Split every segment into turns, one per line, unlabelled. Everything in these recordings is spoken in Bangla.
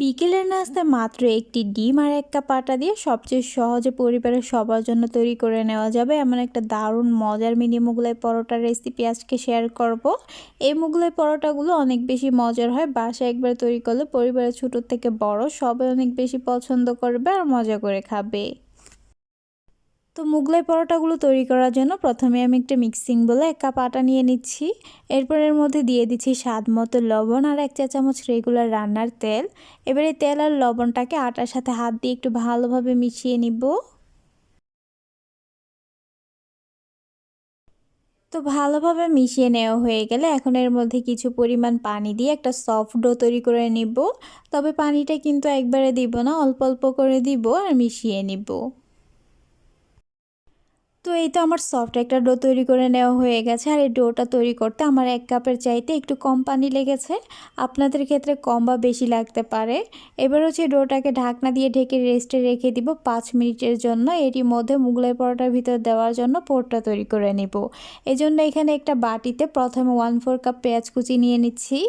বিকেলের নাস্তায় মাত্র একটি ডিম আর ১ কাপ আটা দিয়ে সবচেয়ে সহজে পরিবারের সবার জন্য তৈরি করে নেওয়া যাবে এমন একটা দারুণ মজার মিনি মোগলাই পরোটার রেসিপি আজকে শেয়ার করব। এই মোগলাই পরোটাগুলো অনেক বেশি মজার হয়, বাসায় একবার তৈরি করলে পরিবারের ছোট থেকে বড় সবাই অনেক বেশি পছন্দ করবে আর মজা করে খাবে। তো মোগলাই পরোটাগুলো তৈরি করার জন্য প্রথমে আমি একটা মিক্সিং বলে ১ কাপ আটা নিয়ে নিচ্ছি। এরপর এর মধ্যে দিয়ে দিচ্ছি স্বাদ মতো লবণ আর ১ চা চামচ রেগুলার রান্নার তেল। এবারে তেল আর লবণটাকে আটার সাথে হাত দিয়ে একটু ভালোভাবে মিশিয়ে নিব। তো ভালোভাবে মিশিয়ে নেওয়া হয়ে গেলে এখন এর মধ্যে কিছু পরিমাণ পানি দিয়ে একটা সফট ডো তৈরি করে নিব। তবে পানিটা কিন্তু একবারে দিব না, অল্প অল্প করে দিব আর মিশিয়ে নিব। তো এই তো আমার সফট একটা ডো তৈরি করে নেওয়া হয়ে গেছে। আর এই ডোটা তৈরি করতে আমার ১ কাপের চাইতে একটু কম পানি লেগেছে, আপনাদের ক্ষেত্রে কম বা বেশি লাগতে পারে। এবার হচ্ছে ডোটাকে ঢাকনা দিয়ে ঢেকে রেস্টে রেখে দিব ৫ মিনিটের জন্য। এরই মধ্যে মোগলাই পরোটার ভিতর দেওয়ার জন্য পুরটা তৈরি করে নিব। এজন্য এখানে একটা বাটিতে প্রথমে 1/4 কাপ পেঁয়াজ কুচি নিয়ে নিচ্ছি।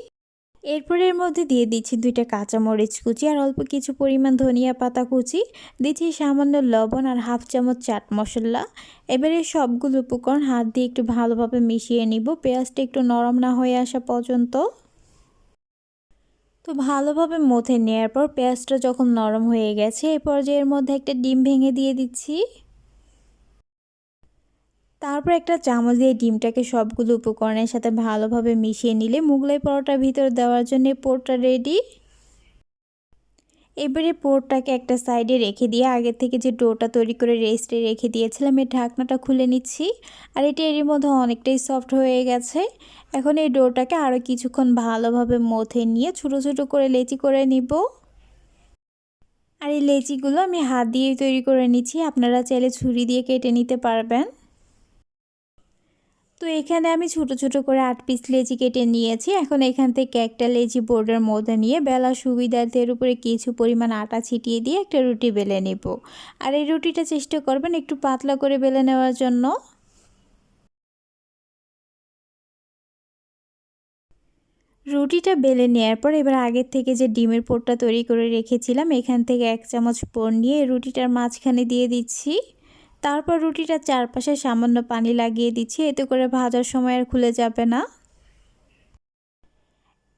এরপর এর মধ্যে দিয়ে দিচ্ছি 2টা কাঁচামরিচ কুচি আর অল্প কিছু পরিমাণ ধনিয়া পাতা কুচি, দিচ্ছি সামান্য লবণ আর হাফ চামচ চাট মশলা। এবারে সবগুলো উপকরণ হাত দিয়ে একটু ভালোভাবে মিশিয়ে নিব পেঁয়াজটা একটু নরম না হয়ে আসা পর্যন্ত। তো ভালোভাবে মথে নেওয়ার পর পেঁয়াজটা যখন নরম হয়ে গেছে এই পর্যায়ের মধ্যে একটা ডিম ভেঙে দিয়ে দিচ্ছি। তারপর একটা চামচ দিয়ে ডিমটাকে সবগুলো উপকরণের সাথে ভালোভাবে মিশিয়ে নিলে মোগলাই পরোটার ভিতর দেওয়ার জন্য পুরটা রেডি। এবারে পোরটাকে একটা সাইডে রেখে দিয়ে আগে থেকে যে ডোটা তৈরি করে রেস্টে রেখে দিয়েছিলাম এর ঢাকনাটা খুলে নিচ্ছি। আর এটা এরই মধ্যে অনেকটাই সফট হয়ে গেছে। এখন এই ডোটাকে আরও কিছুক্ষণ ভালোভাবে মথে নিয়ে ছোটো ছোটো করে লেচি করে নিব। আর এই লেচিগুলো আমি হাত দিয়েই তৈরি করে নিচ্ছি, আপনারা চাইলে ছুরি দিয়ে কেটে নিতে পারবেন। তো এখানে আমি ছোট ছোট করে 8 পিস লেচি কেটে নিয়েছি। এখন এখান থেকে একটা লেচি বোর্ডের মধ্যে নিয়ে বেলার সুবিধার্থে এর উপরে কিছু পরিমাণ আটা ছিটিয়ে দিয়ে একটা রুটি বেলে নেব। আর এই রুটিটা চেষ্টা করবেন একটু পাতলা করে বেলে নেওয়ার জন্য। রুটিটা বেলে নেওয়ার পর এবার আগের থেকে যে ডিমের পোরটা তৈরি করে রেখেছিলাম এখান থেকে 1 চামচ পোর নিয়ে রুটিটার মাঝখানে দিয়ে দিচ্ছি। তারপর রুটিটার চারপাশে সামান্য পানি লাগিয়ে দিচ্ছি, এতে করে ভাজার সময় আর খুলে যাবে না।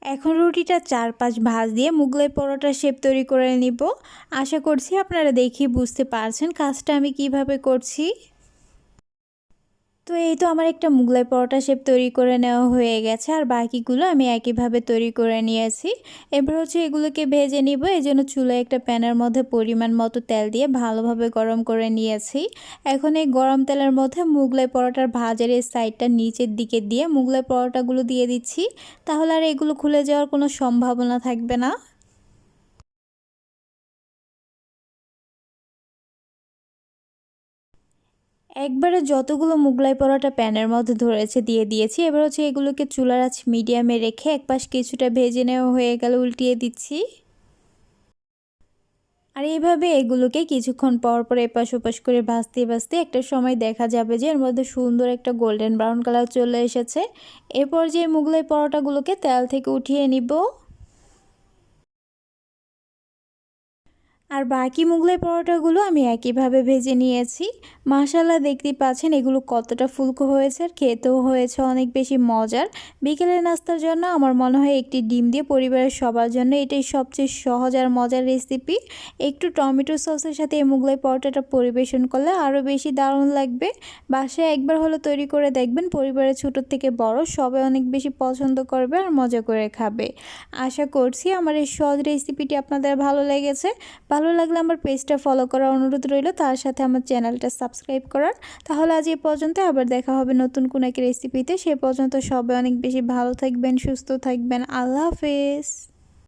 এখন রুটিটা 4-5 ভাঁজ দিয়ে মোগলাই পরোটার শেপ তৈরি করে নিব। আশা করছি আপনারা দেখেই বুঝতে পারছেন কাজটা আমি কিভাবে করছি। তো এই তো আমার একটা মোগলাই পরোটা শেপ তৈরি করে নেওয়া হয়ে গেছে আর বাকিগুলো আমি একইভাবে তৈরি করে নিয়েছি। এবার হচ্ছে এগুলোকে ভেজে নিব। এজন্য চুলায় একটা প্যানের মধ্যে পরিমাণ মতো তেল দিয়ে ভালোভাবে গরম করে নিয়েছি। এখন এই গরম তেলের মধ্যে মোগলাই পরোটার ভাজের এই সাইডটা নিচের দিকে দিয়ে মোগলাই পরোটাগুলো দিয়ে দিচ্ছি, তাহলে আর এগুলো খুলে যাওয়ার কোনো সম্ভাবনা থাকবে না। একবারে যতগুলো মোগলাই পরোটা প্যানের মধ্যে ধরেছে দিয়ে দিয়েছি। এবার হচ্ছে এগুলোকে চুলার আঁচ মিডিয়ামে রেখে একপাশ কিছুটা ভেজে নেওয়া হয়ে গেলে উল্টিয়ে দিচ্ছি। আর এইভাবে এগুলোকে কিছুক্ষণ পর পর এপাশ ওপাশ করে ভাজতে ভাজতে একটা সময় দেখা যাবে যে এর মধ্যে সুন্দর একটা গোল্ডেন ব্রাউন কালার চলে এসেছে। এরপর যে মোগলাই পরোটাগুলোকে তেল থেকে উঠিয়ে নিব। আর বাকি মোগলাই পরোটাগুলো আমি একইভাবে ভেজে নিয়েছি। মাশাআল্লাহ দেখতেই পাচ্ছেন এগুলো কতটা ফুলকো হয়েছে আর খেতেও হয়েছে অনেক বেশি মজার। বিকেলের নাস্তার জন্য আমার মনে হয় একটি ডিম দিয়ে পরিবারের সবার জন্য এটাই সবচেয়ে সহজ আর মজার রেসিপি। একটু টমেটো সসের সাথে এই মোগলাই পরোটাটা পরিবেশন করলে আরও বেশি দারুণ লাগবে। বাসায় একবার হলো তৈরি করে দেখবেন, পরিবারের ছোট থেকে বড় সবাই অনেক বেশি পছন্দ করবে আর মজা করে খাবে। আশা করছি আমার এই সহজ রেসিপিটি আপনাদের ভালো লেগেছে। ভালো লাগলে আমার পেজটা ফলো করার অনুরোধ রইল, তার সাথে আমার চ্যানেলটা সাবস্ক্রাইব করার। তাহলে আজ এই পর্যন্ত, আবার দেখা হবে নতুন কোনো এক রেসিপিতে। সে পর্যন্ত সবাই অনেক বেশি ভালো থাকবেন, সুস্থ থাকবেন। আল্লাহ হাফেজ।